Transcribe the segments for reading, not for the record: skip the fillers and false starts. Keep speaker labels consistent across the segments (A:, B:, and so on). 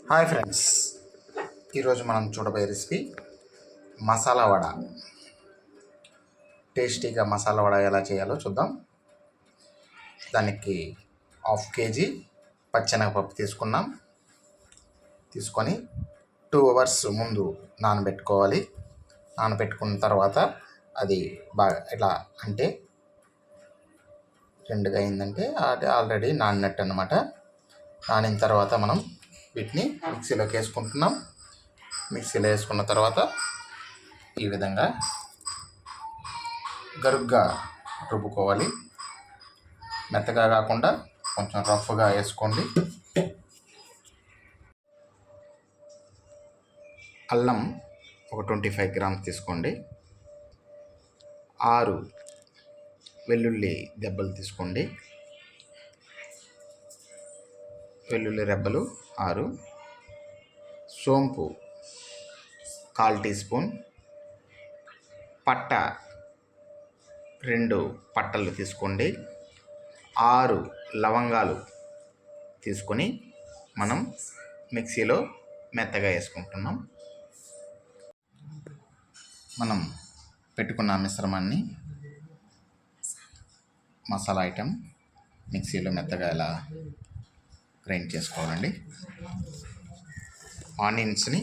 A: Hi friends, ఈరోజు మనం చూడబోయే రెసిపీ మసాలా వడ. టేస్టీగా మసాలా వడ ఎలా చేయాలో చూద్దాం. దానికి 1/2 kg పచ్చెనగపప్పు తీసుకొని 2 hours ముందు నానబెట్టుకోవాలి. నానబెట్టుకున్న తర్వాత అది బాగా ఇలా అంటే రెండుగా అయిందంటే అది ఆల్రెడీ నానినట్టు అన్నమాట. నానిన తర్వాత మనం వీటిని మిక్సీలోకి వేసుకుంటున్నాం. మిక్సీలో వేసుకున్న తర్వాత ఈ విధంగా గరుగ్గా రుబ్బుకోవాలి. మెత్తగా కాకుండా కొంచెం రఫ్గా వేసుకోండి. అల్లం ఒక 25 grams తీసుకోండి. 6 వెల్లుల్లి దెబ్బలు తీసుకోండి. వెల్లుల్లి రెబ్బలు 6, సోంపు 1/4 టీ స్పూన్, పట్ట 2 పట్టలు తీసుకోండి. 6 లవంగాలు తీసుకొని మనం మిక్సీలో మెత్తగా వేసుకుంటున్నాం. మనం పెట్టుకున్న మిశ్రమాన్ని మసాలా ఐటెం మిక్సీలో మెత్తగా ఇలా గ్రైండ్ చేసుకోవాలండి. ఆనియన్స్ని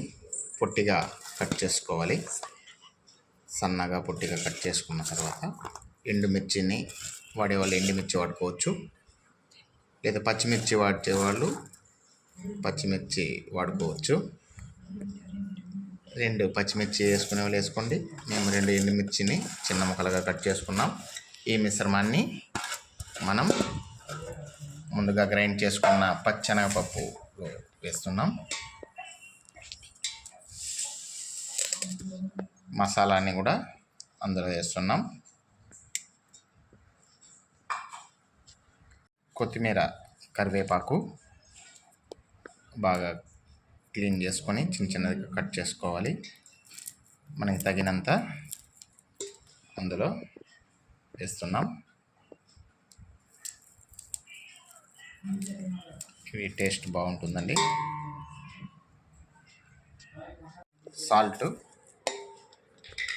A: పొట్టిగా కట్ చేసుకోవాలి. సన్నగా పొట్టిగా కట్ చేసుకున్న తర్వాత ఎండుమిర్చిని వాడేవాళ్ళు ఎండుమిర్చి వాడుకోవచ్చు, లేదా పచ్చిమిర్చి వాడేవాళ్ళు పచ్చిమిర్చి వాడుకోవచ్చు. 2 పచ్చిమిర్చి వేసుకునే వాళ్ళు వేసుకోండి. మేము 2 ఎండుమిర్చిని చిన్న ముక్కలుగా కట్ చేసుకున్నాం. ఈ మిశ్రమాన్ని మనం ముందుగా గ్రైండ్ చేసుకున్న పచ్చెనగపప్పు వేస్తున్నాం. మసాలాని కూడా అందులో వేస్తున్నాం. కొత్తిమీర, కరివేపాకు బాగా క్లీన్ చేసుకొని చిన్నగా కట్ చేసుకోవాలి. మనకి తగినంత అందులో వేస్తున్నాం. ఇవి టేస్ట్ బాగుంటుందండి. సాల్ట్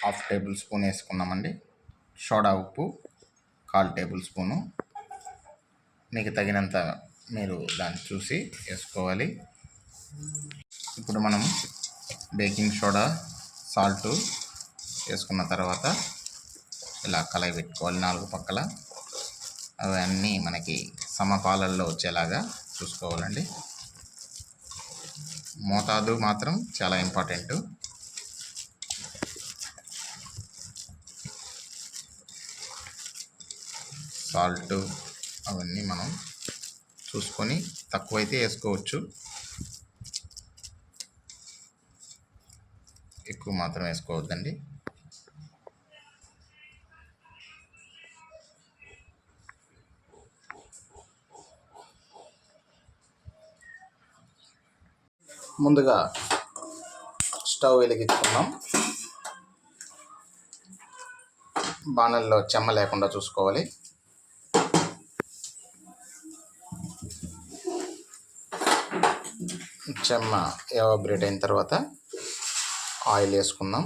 A: 1/2 టేబుల్ స్పూన్ వేసుకున్నామండి. సోడా ఉప్పు 1/4 టేబుల్ స్పూను. మీకు తగినంత మీరు దాన్ని చూసి వేసుకోవాలి. ఇప్పుడు మనం బేకింగ్ సోడా, సాల్ట్ వేసుకున్న తర్వాత ఇలా కలయి పెట్టుకోవాలి 4 పక్కల. అవన్నీ మనకి సమపాలల్లో వచ్చేలాగా చూసుకోవాలండి. మోతాదు మాత్రం చాలా ఇంపార్టెంట్. సాల్ట్ అవన్నీ మనం చూసుకొని తక్కువైతే వేసుకోవచ్చు, ఎక్కువ మాత్రం వేసుకోవద్దండి. ముందుగా స్టవ్ వెలిగించుకున్నాం. బాణల్లో చెమ్మ లేకుండా చూసుకోవాలి. చెమ్మ ఎవాబరేట్ అయిన తర్వాత ఆయిల్ వేసుకుందాం.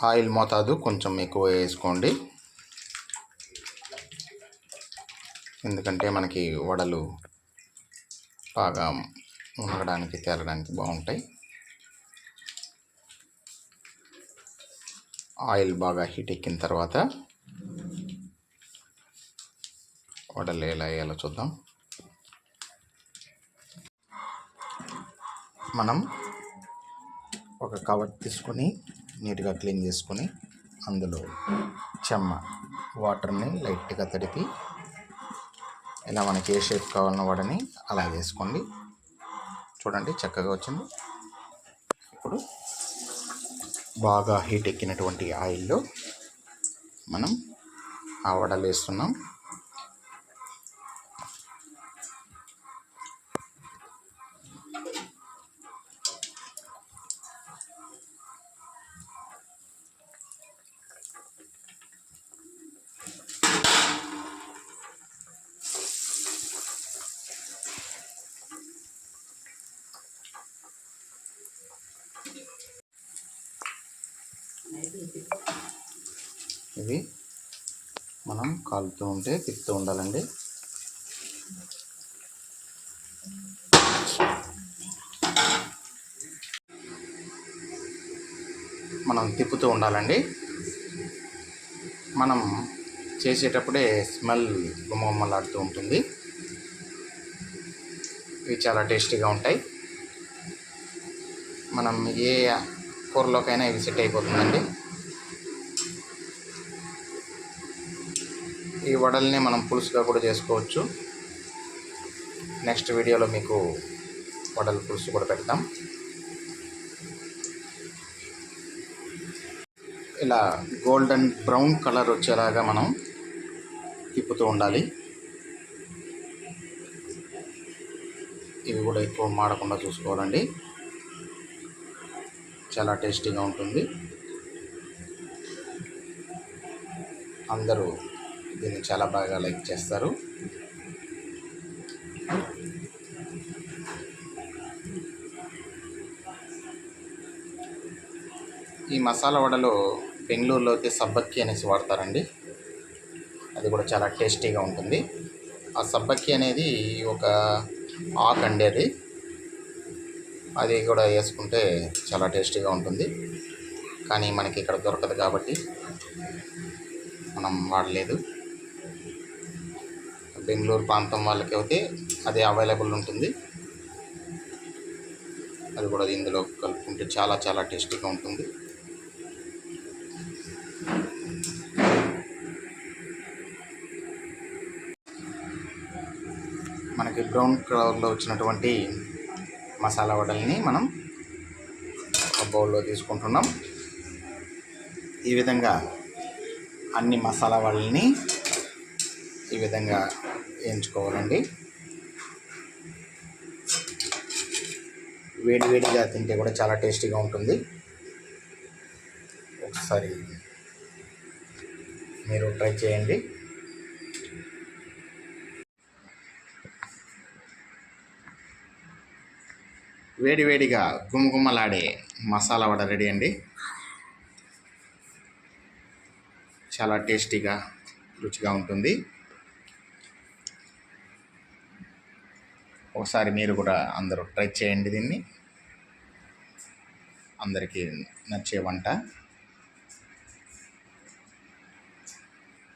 A: ఆయిల్ మోతాదు కొంచెం ఎక్కువ వేసుకోండి, ఎందుకంటే మనకి వడలు బాగా మునగడానికి తేలడానికి బాగుంటాయి. ఆయిల్ బాగా హీట్ ఎక్కిన తర్వాత వడలు ఎలా వేయాలో చూద్దాం. మనం ఒక కవర్ తీసుకొని నీట్గా క్లీన్ చేసుకొని అందులో చెమ్మ వాటర్ని లైట్గా తడిపి ఇలా మనకి ఏ షేప్ కావాలన్న వాడని అలా వేసుకోండి. చూడండి చక్కగా వచ్చింది. ఇప్పుడు బాగా హీట్ ఎక్కినటువంటి ఆయిల్లో మనం ఆ వడలు వేస్తున్నాం. ఇవి మనం కాలుతూ ఉంటే తిప్పుతూ ఉండాలండి. మనం తిప్పుతూ ఉండాలండి. మనం చేసేటప్పుడే స్మెల్ గుమగుమలాడుతూ ఉంటుంది. ఇవి చాలా టేస్టీగా ఉంటాయి. మనం ఏ కూరలోకైనా ఇవి సెట్ అయిపోతుందండి. ఈ వడల్ని మనం పులుసుగా కూడా చేసుకోవచ్చు. నెక్స్ట్ వీడియోలో మీకు వడల పులుసు కూడా పెడతాం. ఇలా గోల్డెన్ బ్రౌన్ కలర్ వచ్చేలాగా మనం తిప్పుతూ ఉండాలి. ఇవి కూడా ఎక్కువ మాడకుండా చూసుకోవాలండి. చాలా టేస్టీగా ఉంటుంది. అందరూ దీన్ని చాలా బాగా లైక్ చేస్తారు. ఈ మసాలా వడలో బెంగళూరులో అయితే సబ్బక్కి అనేసి వాడతారండి. అది కూడా చాలా టేస్టీగా ఉంటుంది. ఆ సబ్బక్కి అనేది ఒక ఆకు అండి. అది కూడా వేసుకుంటే చాలా టేస్టీగా ఉంటుంది. కానీ మనకి ఇక్కడ దొరకదు కాబట్టి మనం వాడలేదు. బెంగళూరు ప్రాంతం వాళ్ళకి అయితే అది అవైలబుల్ ఉంటుంది. అది కూడా ఇందులో కలుపుకుంటే చాలా చాలా టేస్టీగా ఉంటుంది. మనకి బ్రౌన్ కలర్లో వచ్చినటువంటి మసాలా వడల్ని మనం ఒక బౌల్లో తీసుకుంటున్నాం. ఈ విధంగా అన్ని మసాలా వడల్ని ఈ విధంగా వేయించుకోవాలండి. వేడివేడిగా తింటే కూడా చాలా టేస్టీగా ఉంటుంది. ఒకసారి మీరు ట్రై చేయండి. వేడివేడిగా గుమగుమలాడే మసాలా వడ రెడీ అండి. చాలా టేస్టీగా రుచిగా ఉంటుంది. ఒకసారి మీరు కూడా అందరూ ట్రై చేయండి. దీన్ని అందరికీ నచ్చే వంట.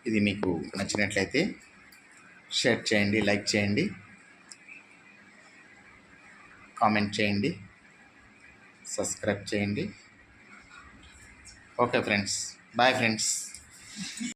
A: ఇది మీకు నచ్చినట్లయితే షేర్ చేయండి, లైక్ చేయండి, కామెంట్ చేయండి, సబ్స్క్రైబ్ చేయండి. Okay friends, bye friends.